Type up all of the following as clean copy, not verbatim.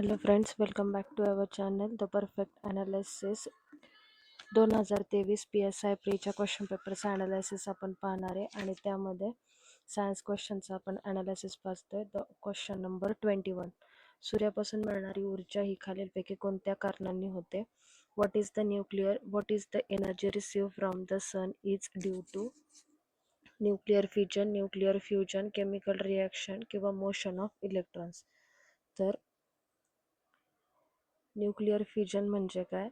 Hello friends, welcome back to our channel The Perfect Analysis. 2023 PSI प्रीच्या question पेपरचा analysis आपण पाहणार आहे आणि त्यामध्ये सायन्स क्वेश्चनचा आपण अनालिसिस पाहतोय. Question number 21. सूर्यापासून मिळणारी ऊर्जा ही खालीलपैकी कोणत्या कारणांनी होते? What is the energy receive from the sun is due to nuclear fusion, chemical reaction किंवा मोशन ऑफ इलेक्ट्रॉन्स. तर न्यूक्लिअर फ्युजन म्हणजे काय?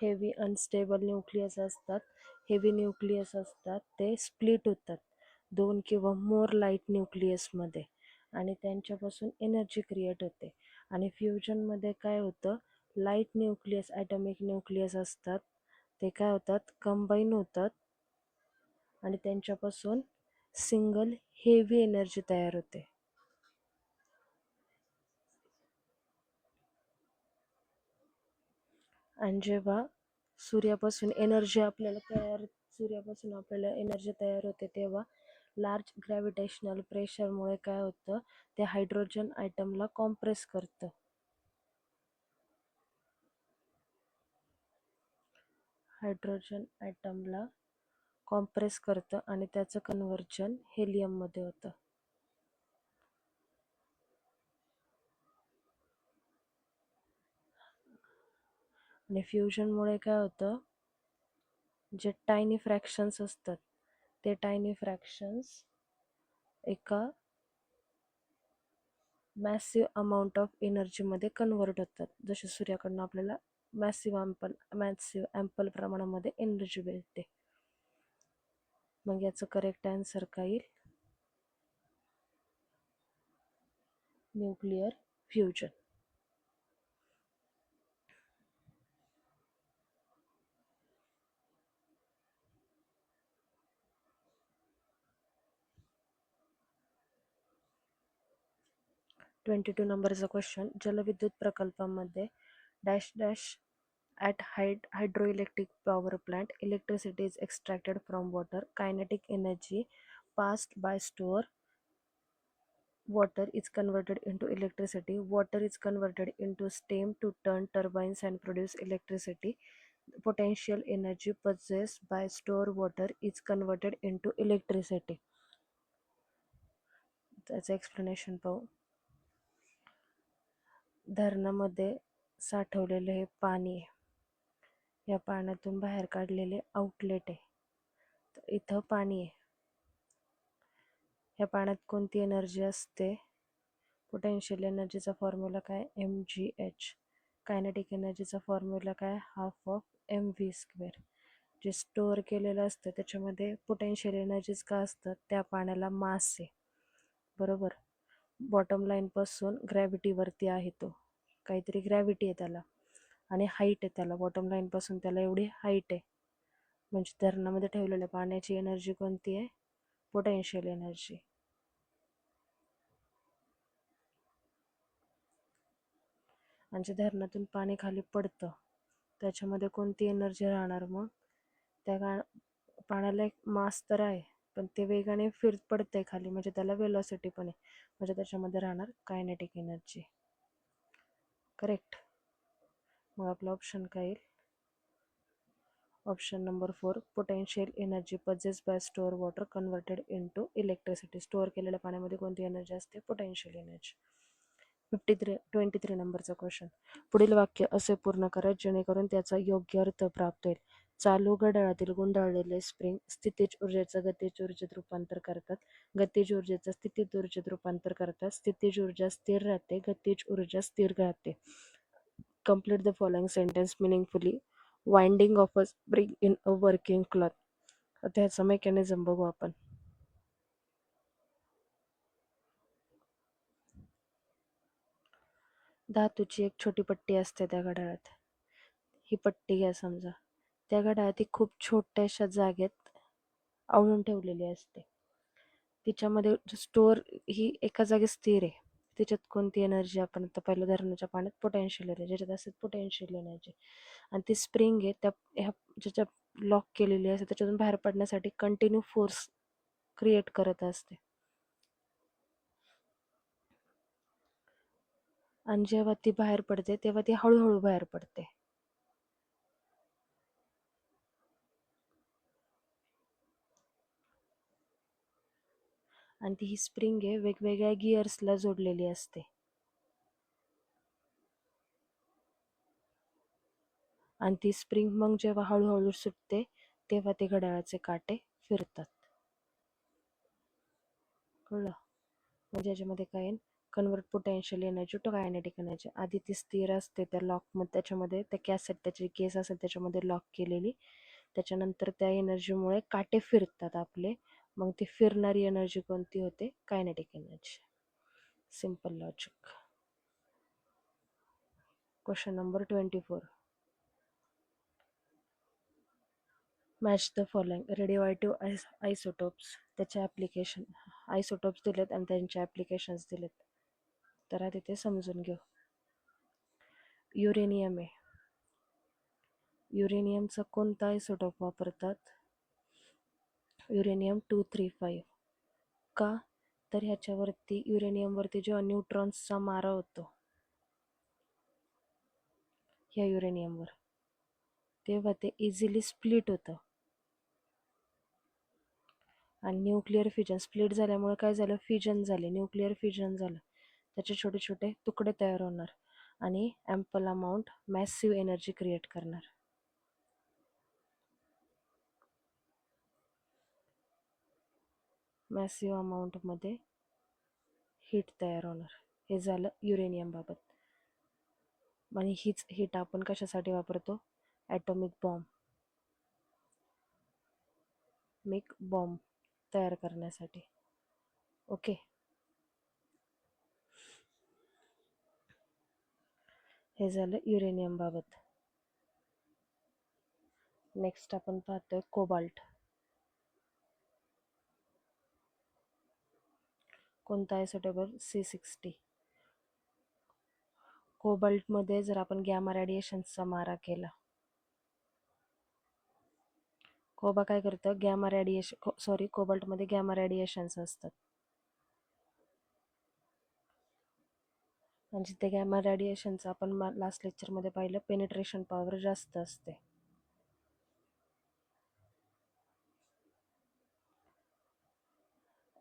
हेवी अनस्टेबल न्यूक्लियस असतात. हेवी न्यूक्लियस असतात ते स्प्लिट होतात 2 किंवा मोर लाईट न्यूक्लियसमध्ये आणि त्यांच्यापासून एनर्जी क्रिएट होते. आणि फ्युजनमध्ये काय होतं, लाईट न्यूक्लियस ॲटॉमिक न्यूक्लियस असतात ते काय होतात, कंबाईन होतात आणि त्यांच्यापासून सिंगल हेवी एनर्जी तयार होते. आणि जेव्हा सूर्यापासून एनर्जी तयार होते तेव्हा लार्ज ग्रॅव्हिटेशनल प्रेशरमुळे काय होतं, ते हायड्रोजन ॲटमला कॉम्प्रेस करतं. हायड्रोजन ॲटमला कॉम्प्रेस करतं आणि त्याचं कन्व्हर्जन हेलियममध्ये होतं. आणि फ्युजनमुळे काय होतं, जे टायनी फ्रॅक्शन्स असतात ते टायनी फ्रॅक्शन्स एका मॅसिव्ह अमाऊंट ऑफ एनर्जीमध्ये कन्वर्ट होतात. जसे सूर्याकडनं आपल्याला मॅसिव्ह ॲम्पल प्रमाणामध्ये एनर्जी मिळते. मग याचं करेक्ट आन्सर काय येईल? Nuclear fusion. (22) नंबरचा क्वेश्चन. जलविद्युत प्रकल्पामध्ये dash dash at hydroelectric power plant electricity is extracted from water. Kinetic energy passed by store water is converted into electricity. Water is converted into steam to turn turbines and produce electricity. Potential energy possessed by store water is converted into electricity. त्याचं explanation पाहू. धरणामध्ये साठवलेले हे पाणी आहे, या पाण्यातून बाहेर काढलेले आउटलेट आहे. तर इथं पाणी आहे, या पाण्यात कोणती एनर्जी असते? पोटेन्शियल एनर्जीचा फॉर्म्युला काय? mgh. कायनेटिक एनर्जीचा फॉर्म्युला काय? Half of mv². जे स्टोअर केलेलं असतं त्याच्यामध्ये पोटेन्शियल एनर्जीज का असतात? त्या पाण्याला मास आहे, बरोबर. बॉटम लाईनपासून ग्रॅव्हिटीवरती आहे, तो काहीतरी ग्रॅव्हिटी आहे त्याला आणि हाईट आहे त्याला. बॉटम लाईनपासून त्याला एवढी हाईट आहे. म्हणजे धरणामध्ये ठेवलेल्या पाण्याची एनर्जी कोणती आहे? Potential energy. आणि जे धरणातून पाणी खाली पडतं त्याच्यामध्ये कोणती एनर्जी राहणार? मग त्या पाण्याला एक मास तर आहे, पण ते वेगाने पडतंय खाली, म्हणजे त्याला वेलॉसिटी पण आहे, म्हणजे त्याच्यामध्ये राहणार कायनेटिक एनर्जी. करेक्ट. मग आपला ऑप्शन काय येईल? Option number 4. Potential energy possess by store water converted into electricity. Store केलेल्या पाण्यामध्ये कोणती एनर्जी असते? Potential energy. 23 नंबरचा क्वेश्चन. पुढील वाक्य असे पूर्ण करा जेणेकरून त्याचा योग्य अर्थ प्राप्त होईल. चालू घड्याळातील गुंडाळलेले स्प्रिंग स्थितीज ऊर्जेचं गतिज ऊर्जेत रूपांतर करतात. गतिज ऊर्जेचं स्थितीज ऊर्जेत रूपांतर करतात. स्थितीज ऊर्जा स्थिर राहते, गतिज ऊर्जा स्थिर राहते. Complete the following sentence meaningfully. Winding of a spring in a working cloth. आता ह्याचा मेकॅनिझम बघू आपण. धातूची एक छोटी पट्टी असते त्या घड्याळात. ही पट्टी घ्या समजा. त्या घड्याळात ही खूप छोट्याशा जागेत आवळून ठेवलेली असते. तिच्यामध्ये स्टोअर ही एका जागी स्थिर आहे. त्याच्यात कोणती एनर्जी? आपण आता पहिलं धरणाच्या पाण्यात पोटेन्शियल एनर्जी, ज्याच्यात असते पोटेन्शियल एनर्जी. आणि ती स्प्रिंग आहे त्या ह्या ज्याच्या लॉक केलेली असते त्याच्यातून बाहेर पडण्यासाठी कंटिन्यू फोर्स क्रिएट करत असते. आणि जेव्हा ती बाहेर पडते तेव्हा ती हळूहळू बाहेर पडते. आणि ती ही स्प्रिंग आहे वेगवेगळ्या गिअर्सला जोडलेली असते. आणि ती स्प्रिंग मग जेव्हा हळूहळू सुटते तेव्हा ते घड्याळाचे काटे फिरतात. कळलं? म्हणजे याच्यामध्ये काय आहे, convert potential energy to kinetic energy. आधी ती स्थिर असते त्या लॉकमध्ये, त्याच्यामध्ये त्या कॅसेट त्याची केस असेल त्याच्यामध्ये लॉक केलेली. त्याच्यानंतर त्या एनर्जीमुळे काटे फिरतात आपले. मग ती फिरणारी एनर्जी कोणती होते? Kinetic energy. Simple logic. Question number 24. Match the following radioactive isotopes. त्याचे ॲप्लिकेशन आयसोटोप्स दिलेत आणि त्यांचे ॲप्लिकेशन्स दिलेत. तर आधी ते समजून घेऊ. युरेनियम आहे. युरेनियमचा कोणता आयसोटोप वापरतात? युरेनियम 235. का? तर ह्याच्यावरती युरेनियमवरती जेव्हा न्यूट्रॉन्सचा मारा होतो ह्या युरेनियमवर, तेव्हा ते इझिली स्प्लिट होतं. आणि न्यूक्लिअर फ्युजन स्प्लिट झाल्यामुळे काय झालं? फ्युजन झाले, न्यूक्लिअर फ्युजन झालं. त्याचे छोटे छोटे तुकडे तयार होणार आणि ample amount massive energy create करणार. मॅसिव्ह अमाऊंटमध्ये हीट तयार होणार. हे झालं युरेनियम बाबत. आणि हीच हीट आपण कशासाठी वापरतो? ॲटॉमिक बॉम्ब तयार करण्यासाठी. ओके. हे झालं युरेनियम बाबत. नेक्स्ट आपण पाहतोय कोबाल्ट. कोणता आयसोटोप? C60. कोबाल्टमध्ये जर आपण गॅमा रेडिएशनचा मारा केला, काय करतं? कोबाल्टमध्ये गॅमा रेडिएशन्स असतात. आणि जिथे गॅमा रेडिएशनचं आपण लास्ट लेक्चरमध्ये पाहिलं, पेनिट्रेशन पॉवर जास्त असते.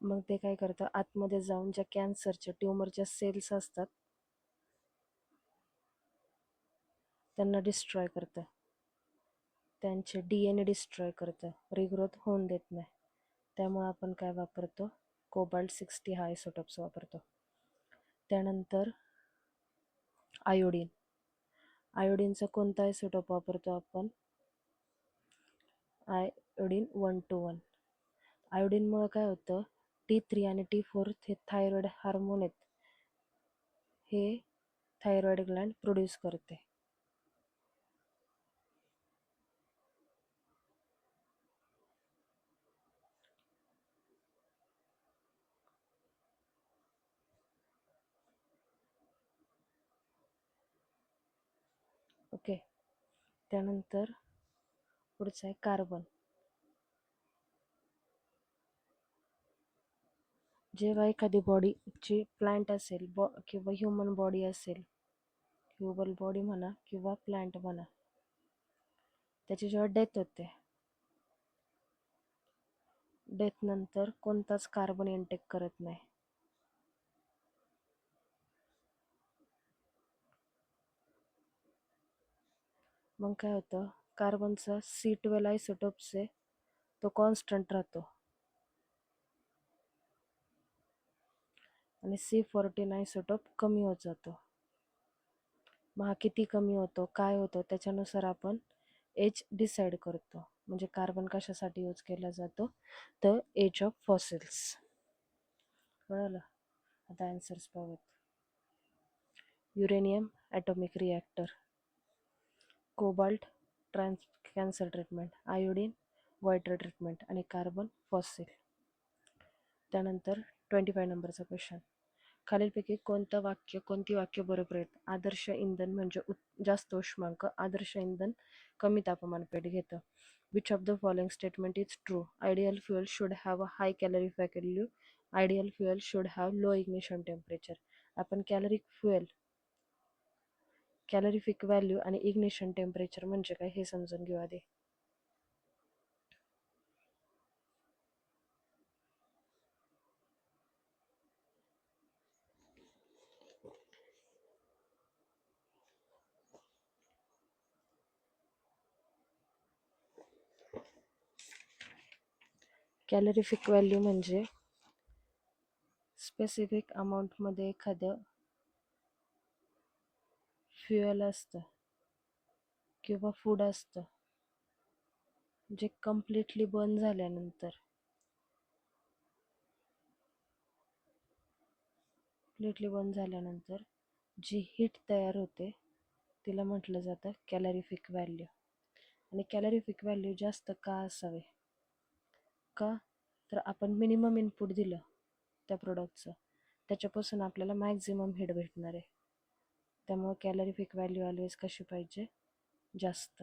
मग ते काय करतं? आतमध्ये जाऊन ज्या कॅन्सरच्या ट्युमरच्या सेल्स असतात त्यांना डिस्ट्रॉय करतं. त्यांचे DNA डिस्ट्रॉय करतं, रिग्रोथ होऊन देत नाही. त्यामुळे आपण काय वापरतो? कोबाल्ट 60 हा आयसोटोप्स वापरतो. त्यानंतर आयोडीन. आयोडीनचा कोणता आयसोटोप वापरतो आपण? आयोडीन 121. आयोडीनमुळे काय होतं? T3 आणि T4 हे थायरॉइड हार्मोन आहेत, हे थायरॉइड ग्लँड प्रोड्यूस करते. ओके. त्यानंतर पुढचं आहे कार्बन. जेव्हा एखादी बॉडीची प्लांट असेल किंवा ह्युमन बॉडी असेल, ह्युमन बॉडी म्हणा किंवा प्लांट म्हणा, त्याची जेव्हा डेथ होते, डेथ नंतर कोणताच कार्बन इनटेक करत नाही. मग काय होतं? कार्बनचा C12 आयसोटोप्स आहे तो कॉन्स्टंट राहतो आणि C14 आयसोटोप कमी होत जातो. मग हा किती कमी होतो, काय होतं, त्याच्यानुसार आपण एज डिसाईड करतो. म्हणजे कार्बन कशासाठी यूज केला जातो? तर एज ऑफ फॉसिल्स. कळलं? आता आन्सर्स पाहूयात. Uranium atomic reactor, cobalt cancer treatment, iodine water treatment आणि कार्बन फॉसिल. त्यानंतर 25 नंबरचा क्वेश्चन. खालीलपैकी कोणती वाक्य बरोबर आहेत? आदर्श इंधन म्हणजे जास्त उष्मांक, आदर्श इंधन कमी तापमान पेट घेतं. Which of the following statement is true? Ideal fuel should have a high calorific value. Ideal fuel should have low ignition temperature. आपण कॅलरिफिक व्हॅल्यू आणि इग्निशन टेम्परेचर म्हणजे काय हे समजून घेऊ आधी. कॅलरिफिक व्हॅल्यू म्हणजे स्पेसिफिक अमाऊंटमध्ये एखादं फ्युएल असतं किंवा फूड असतं जे कम्प्लिटली बर्न झाल्यानंतर जी हीट तयार होते तिला म्हटलं जातं कॅलरिफिक व्हॅल्यू. आणि कॅलरिफिक व्हॅल्यू जास्त का असावे? का तर आपण मिनिमम इनपुट दिलं त्या प्रोडक्टचं त्याच्यापासून आपल्याला मॅक्झिमम हीट भेटणार आहे. त्यामुळे कॅलरिफिक व्हॅल्यू ऑलवेज कशी पाहिजे? जास्त.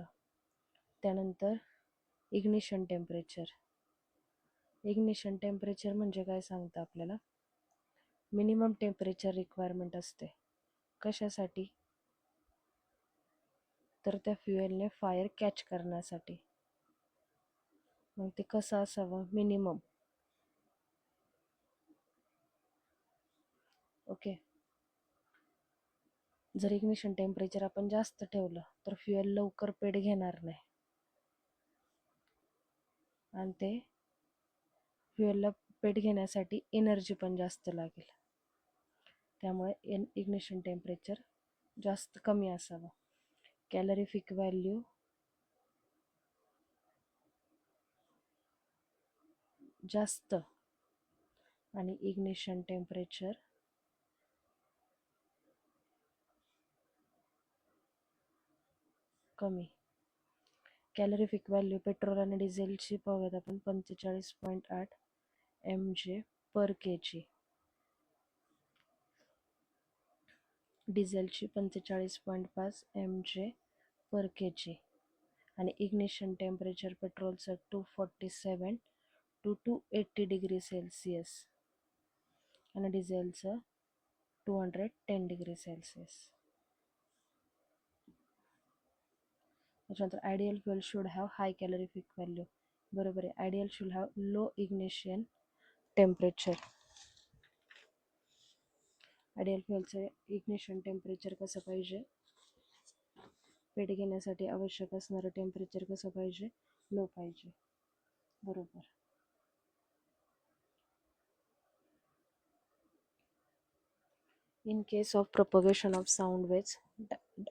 त्यानंतर इग्निशन टेम्परेचर. इग्निशन टेम्परेचर म्हणजे काय सांगतं आपल्याला? मिनिमम टेम्परेचर रिक्वायरमेंट असते. कशासाठी? तर त्या फ्युएलने फायर कॅच करण्यासाठी. मग ते कसं असावं? मिनिमम. ओके. जर इग्निशन टेम्परेचर आपण जास्त ठेवलं तर फ्युएल लवकर पेट घेणार नाही आणि ते फ्युएलला पेट घेण्यासाठी एनर्जी पण जास्त लागेल. त्यामुळे इग्निशन टेम्परेचर जास्त कमी असावं. कॅलरिफिक व्हॅल्यू जास्त आणि इग्निशन टेम्परेचर कमी. कॅलरिफिक व्हॅल्यू पेट्रोल आणि डिझेलची पाहूयात आपण 45.8 mJ पर kg. डिझेलची 45.5 mJ पर kg. आणि इग्निशन टेम्परेचर पेट्रोलचं 247 to 280 डिग्री सेल्सिअस आणि डिझेलचं 210 डिग्री सेल्सिअस. त्याच्यानंतर ideal fuel should have high calorific value. बरोबर आहे. Ideal should have low ignition temperature. Ideal फ्युएलचं इग्निशन टेम्परेचर कसं पाहिजे? पेट घेण्यासाठी आवश्यक असणारं टेम्परेचर कसं पाहिजे? लो पाहिजे. बरोबर. In case of propagation of sound waves,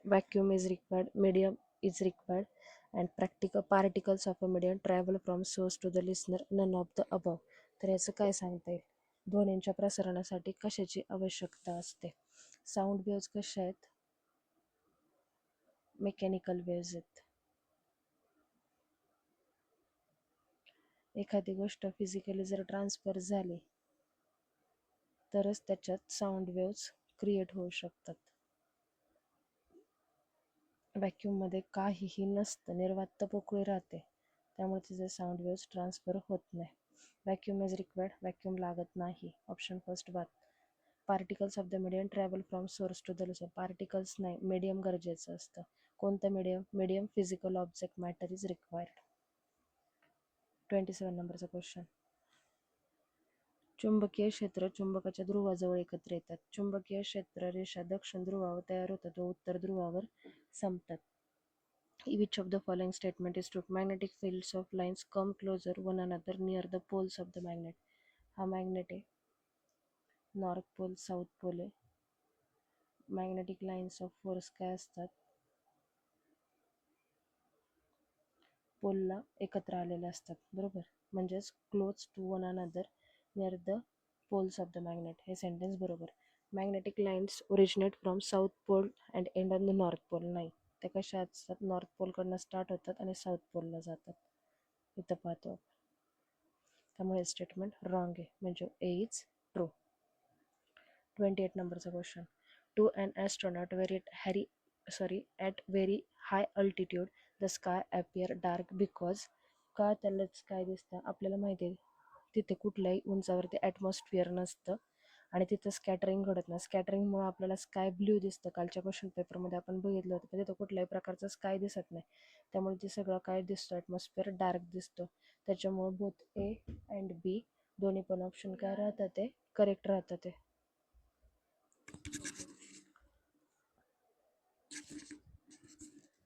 vacuum is required, medium is required, and practical particles of a medium travel from source to the listener, none of the above. तर याचं काय सांगता येईल? ध्वनींच्या प्रसारणासाठी कशाची आवश्यकता असते? साऊंड वेव्स कशा आहेत? मेकॅनिकल वेव्स आहेत. एखादी गोष्ट फिजिकली जर ट्रान्सफर झाली तरच त्याच्यात साऊंड वेव्स क्रिएट होऊ शकतात. व्हॅक्यूममध्ये काहीही नसतं, निर्वात पोकळी राहते, त्यामुळे तिचे साऊंड वेव्स ट्रान्सफर होत नाही. व्हॅक्यूम इज रिक्वायर्ड, व्हॅक्यूम लागत नाही. ऑप्शन फर्स्ट बात. Particles of the medium travel from source to the listener. Particles नाही, मीडियम गरजेचं असतं. कोणतं medium? Medium physical object matter is required. 27 नंबरचा क्वेश्चन. चुंबकीय क्षेत्र चुंबकाच्या ध्रुवाजवळ एकत्र येतात. चुंबकीय क्षेत्र रेषा दक्षिण ध्रुवावर तयार होतात व उत्तर ध्रुवावर संपतात. Which of the following statement is true? Magnetic fields of lines come closer one another near the poles of the magnet. हा मॅग्नेट आहे, नॉर्थ पोल साऊथ पोल आहे. मॅग्नेटिक लाईन्स ऑफ फोर्स काय असतात? पोलला एकत्र आलेले असतात. बरोबर. म्हणजेच close to one another near the poles of the magnet. हे सेंटेन्स बरोबर. Magnetic lines originate from south pole and end on the north pole. नाही, त्या कशा असतात? नॉर्थ पोलकडनं स्टार्ट होतात आणि साऊथ पोलला जातात. इथं पाहतो. त्यामुळे स्टेटमेंट रॉंग आहे, म्हणजे ए इज ट्रू. 28 नंबरचा question. To an astronaut at very high altitude the sky appear dark because का त्याला स्काय दिसतं? आपल्याला माहिती आहे तिथे कुठल्याही उंचावरती ॲटमॉस्फिअर नसतं आणि तिथं स्कॅटरिंग घडत नाही. स्कॅटरिंगमुळे आपल्याला स्काय ब्ल्यू दिसतं. कालच्या क्वेश्चन पेपरमध्ये आपण बघितलं होतं, पण तिथं कुठल्याही प्रकारचं स्काय दिसत नाही. त्यामुळे ते सगळं काय दिसतं, ॲटमॉस्फिअर डार्क दिसतो. त्याच्यामुळे बोथ ए अँड बी दोन्ही पण ऑप्शन काय राहतात, ते करेक्ट राहतात. ते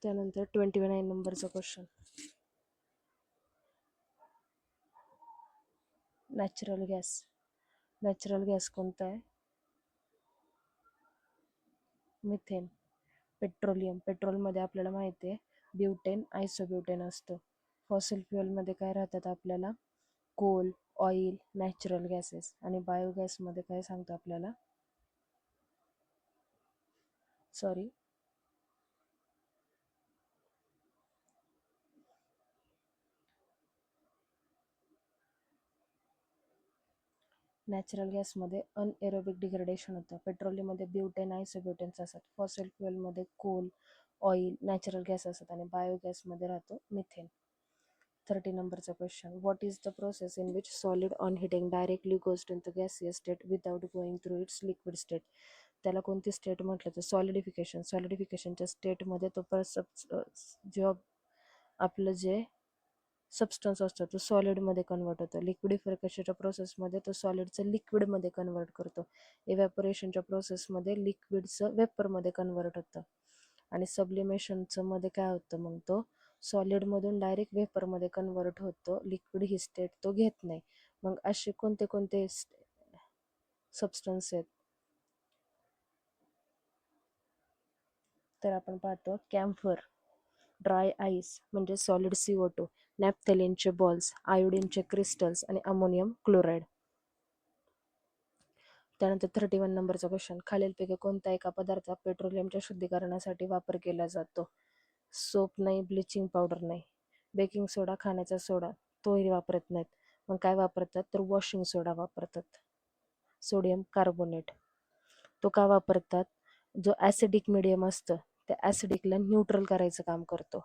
त्यानंतर 29 नंबरचा question, natural gas. Natural gas कोणता आहे? मिथेन. पेट्रोलियम. पेट्रोलमध्ये आपल्याला माहिती आहे ब्युटेन, आयसोब्युटेन असतं. फॉसिल फ्युएलमध्ये काय राहतात आपल्याला? Coal, oil, natural gases. आणि बायोगॅसमध्ये काय सांगतो आपल्याला? सॉरी, नॅचरल गॅसमध्ये अनएरोबिक डिग्रेडेशन होतं. पेट्रोलियममध्ये ब्युटेन, आयसोब्युटेन्स असतात. फॉसिल फ्युएलमध्ये कोल, ऑइल, नॅचरल गॅस असतात. आणि बायोगॅसमध्ये राहतो मिथेन. 30 नंबरचा question, what is the process in which solid on heating directly goes into gaseous state without going through its liquid state? त्याला कोणती स्टेट म्हटलं तर सॉलिडिफिकेशन. सॉलिडिफिकेशनच्या स्टेटमध्ये तो जो आपलं जे सबस्टन्स असतो तो सॉलिडमध्ये कन्वर्ट होतो. लिक्विडिफिकेशनच्या प्रोसेसमध्ये तो सॉलिडचं लिक्विडमध्ये कन्वर्ट करतो. इव्हॅपोरेशनच्या प्रोसेसमध्ये लिक्विडचं वेपरमध्ये कन्वर्ट होतं. आणि सब्लिमेशनचं मध्ये काय होतं, मग तो सॉलिडमधून डायरेक्ट वेपरमध्ये कन्वर्ट होतो. लिक्विड ही स्टेट तो घेत नाही. मग असे कोणते कोणते सबस्टन्स आहेत तर आपण पाहतो, कॅम्फर, ड्राय आईस म्हणजे सॉलिड CO2, नॅफ्थेलिनचे बॉल्स, आयोडीनचे क्रिस्टल्स आणि अमोनियम क्लोराईड. त्यानंतर 31 नंबरचा क्वेश्चन, खालीलपैकी कोणत्या एका पदार्थाचा पेट्रोलियमच्या शुद्धीकरणासाठी वापर केला जातो? सोप नाही, ब्लिचिंग पावडर नाही, बेकिंग सोडा, खाण्याचा सोडा तोही वापरत नाहीत. मग काय वापरतात तर वॉशिंग सोडा वापरतात, सोडियम कार्बोनेट. तो का वापरतात? जो ॲसिडिक मिडियम असतं त्या ॲसिडिकला न्यूट्रल करायचं काम करतो.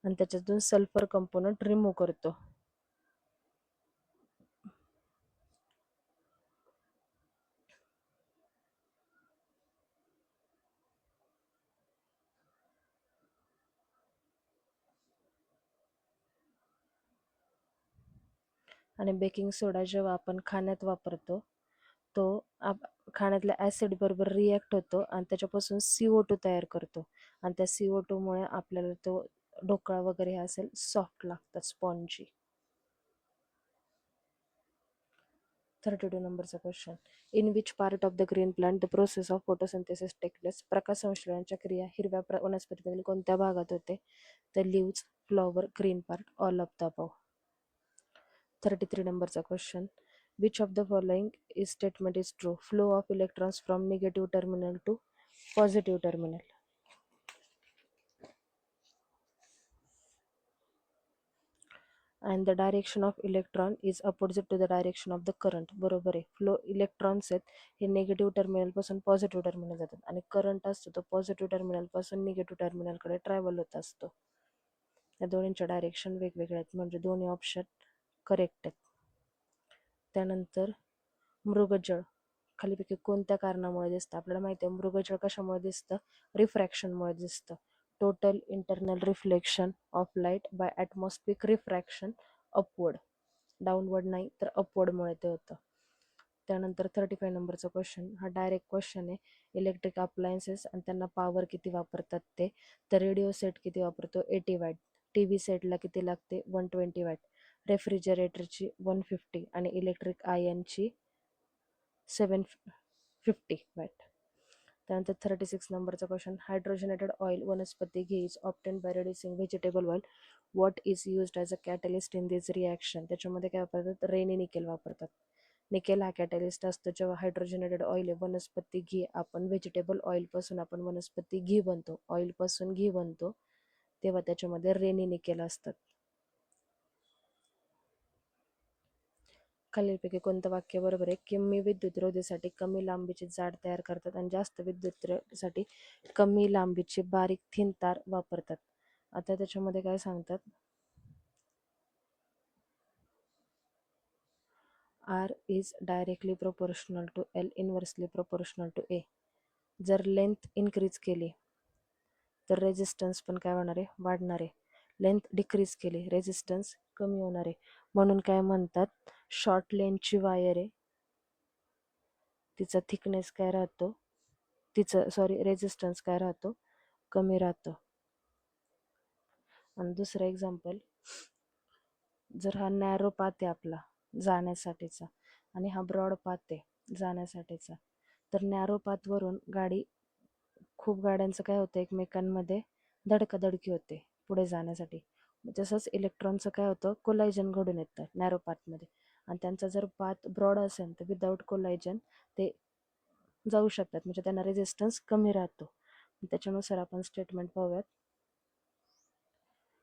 आणि त्याच्यातून सल्फर कंपोनंट रिमूव्ह करतो. आणि बेकिंग सोडा जेव्हा आपण खाण्यात वापरतो तो खाण्यातल्या ॲसिड बरोबर रिॲक्ट होतो आणि त्याच्यापासून CO2 तयार करतो. आणि त्या CO2 मुळे आपल्याला तो ढोकळा वगैरे हे असेल सॉफ्ट लागतात, स्पॉन्जी. 32 नंबरचा question, in which part of the green plant the process of photosynthesis take place? प्रकाश संश्लेषणाच्या क्रिया हिरव्या वनस्पतीमधील कोणत्या भागात होते? तर leaves, flower, green part, all of the above. 33 नंबरचा question, which of the following is statement is true? Flow of electrons from negative terminal to positive terminal. And the direction of electron is opposite to the direction of the current. बरोबर आहे. Flow electrons आहेत हे negative टर्मिनलपासून positive terminal जातात आणि current असतो तो positive टर्मिनलपासून negative टर्मिनलकडे travel होत असतो. या दोन्हींच्या डायरेक्शन वेगवेगळे आहेत, म्हणजे दोन्ही ऑप्शन करेक्ट आहेत. त्यानंतर मृगजळ खालीपैकी कोणत्या कारणामुळे दिसतं? आपल्याला माहिती आहे मृगजळ कशामुळे दिसतं? रिफ्रॅक्शनमुळे दिसतं. Total internal reflection of light by atmospheric refraction upward. Downward नाही तर अपवर्डमुळे ते होतं. त्यानंतर 35 नंबरचा क्वेश्चन, हा डायरेक्ट क्वेश्चन आहे. इलेक्ट्रिक अप्लायन्सेस आणि त्यांना पॉवर किती वापरतात ते? तर रेडिओ सेट किती वापरतो? 80 वॅट. TV सेटला किती लागते? 120 वॅट. रेफ्रिजरेटरची 150 आणि इलेक्ट्रिक आयनची 750 वॅट. त्यानंतर 36 नंबरचा question, hydrogenated oil vanaspati ghee is obtain by reducing vegetable oil. What is used as a catalyst in this reaction? त्याच्यामध्ये काय वापरतात? रेनी निकेल वापरतात. निकेल हा कॅटलिस्ट असतो. जेव्हा हायड्रोजनेटेड ऑइल आहे वनस्पती घी, आपण व्हेजिटेबल ऑइलपासून आपण वनस्पती घी बनतो, ऑइलपासून घी बनतो, तेव्हा त्याच्यामध्ये रेनी निकेल असतात. खालीलपैकी कोणतं वाक्य बरोबर आहे? कमी विद्युतरोधीसाठी कमी लांबीची जाड तयार करतात आणि जास्त विद्युतसाठी कमी लांबीची बारीक थिन तार वापरतात. आता त्याच्यामध्ये काय सांगतात? R is directly proportional to L, inversely proportional to A. जर लेंथ इन्क्रीज केली तर रेजिस्टन्स पण काय होणार आहे? वाढणार आहे. लेंथ डिक्रीज केली, रेजिस्टन्स कमी होणार आहे. म्हणून काय म्हणतात? शॉर्ट लेंथची वायर आहे, तिचा थिकनेस काय राहतो? रेजिस्टन्स काय राहतो? कमी राहतो. आणि दुसरं एक्झाम्पल, जर हा नॅरो पाथ आहे आपला जाण्यासाठीचा आणि हा ब्रॉड पाथ आहे जाण्यासाठीचा, तर नॅरो पाथवरून खूप गाड्यांचं काय होतं, एकमेकांमध्ये धडकाधडकी होते पुढे जाण्यासाठी. तसंच इलेक्ट्रॉनचं काय होतं, कोलायजन घडून येतं नॅरो पाथमध्ये, आणि त्यांचा जर पाथ ब्रॉड असेल तर विदाऊट कोलायजन ते जाऊ शकतात, म्हणजे त्यांना रेजिस्टन्स कमी राहतो. त्याच्यानुसार आपण स्टेटमेंट पाहूयात.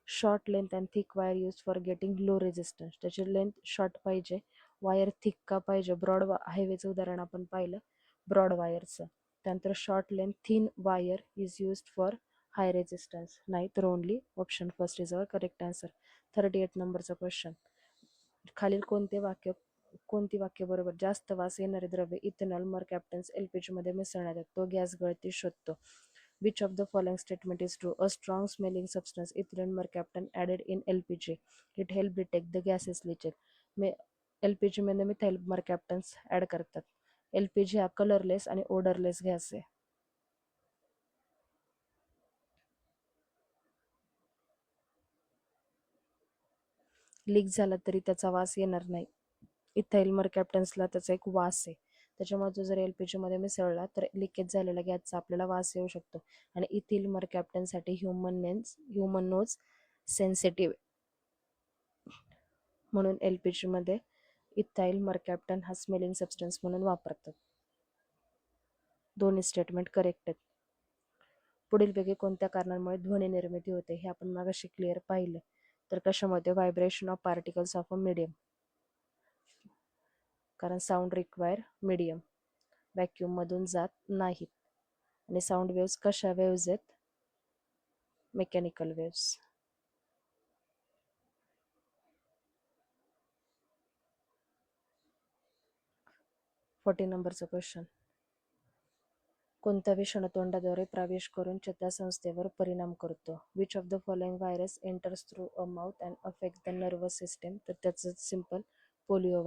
Short length and thick wire use for getting low resistance. त्याची लेंथ शॉर्ट पाहिजे, वायर थिक का पाहिजे? ब्रॉड हायवेचं उदाहरण आपण पाहिलं ब्रॉड वायरचं. त्यानंतर short length thin wire is used for high resistance. नाही तर only option first is our correct answer. 38 नंबरचा क्वेश्चन. खालील कोणती वाक्य बरोबर? जास्त वास येणारे द्रव्य इथेनॉल मर्कॅप्टन्स LPG मध्ये मिसळण्यात येतात, तो गॅस गळती शोधतो. Which of the following statement is true? A strong smelling substance, ethylene mercaptan, added in LPG. It helped detect the gases leakage. LPG मध्ये मिथाइल मर्कॅप्टन्स ऍड करतात. LPG हा कलरलेस आणि ओडरलेस गॅस आहे. लीक झाला तरी त्याचा वास येणार नाही. इथाइल मर्कॅप्टन्सला त्याचा एक वास आहे, त्याच्यामुळे तो जर LPG मध्ये मिसळला तर लिकेज झालेल्या गॅसचा आपल्याला वास येऊ शकतो. आणि इथिल मर्कॅप्टनसाठी ह्युमन नोज सेन्सिटिव्ह, म्हणून LPG मध्ये इथाइल मर्कॅप्टन हा स्मेलिंग सबस्टन्स म्हणून वापरतात. दोन्ही स्टेटमेंट करेक्ट आहेत. पुढीलपैकी कोणत्या कारणांमुळे ध्वनी निर्मिती होते? हे आपण मागाशी क्लिअर पाहिलं. तर कशामध्ये? Vibration of particles of a medium, कारण साऊंड रिक्वायर मीडियम, व्हॅक्यूम मधून जात नाहीत. आणि साऊंड वेव्स कशा वेव्स आहेत? Mechanical waves. 40 नंबरचा क्वेश्चन. कोणता विषाणू तोंडाद्वारे प्रवेश करून चेतासंस्थेवर परिणाम करतो? Which of the following virus enters through a mouth and affect the nervous system? तर त्याचं सिंपल, पोलिओ व्हायरस.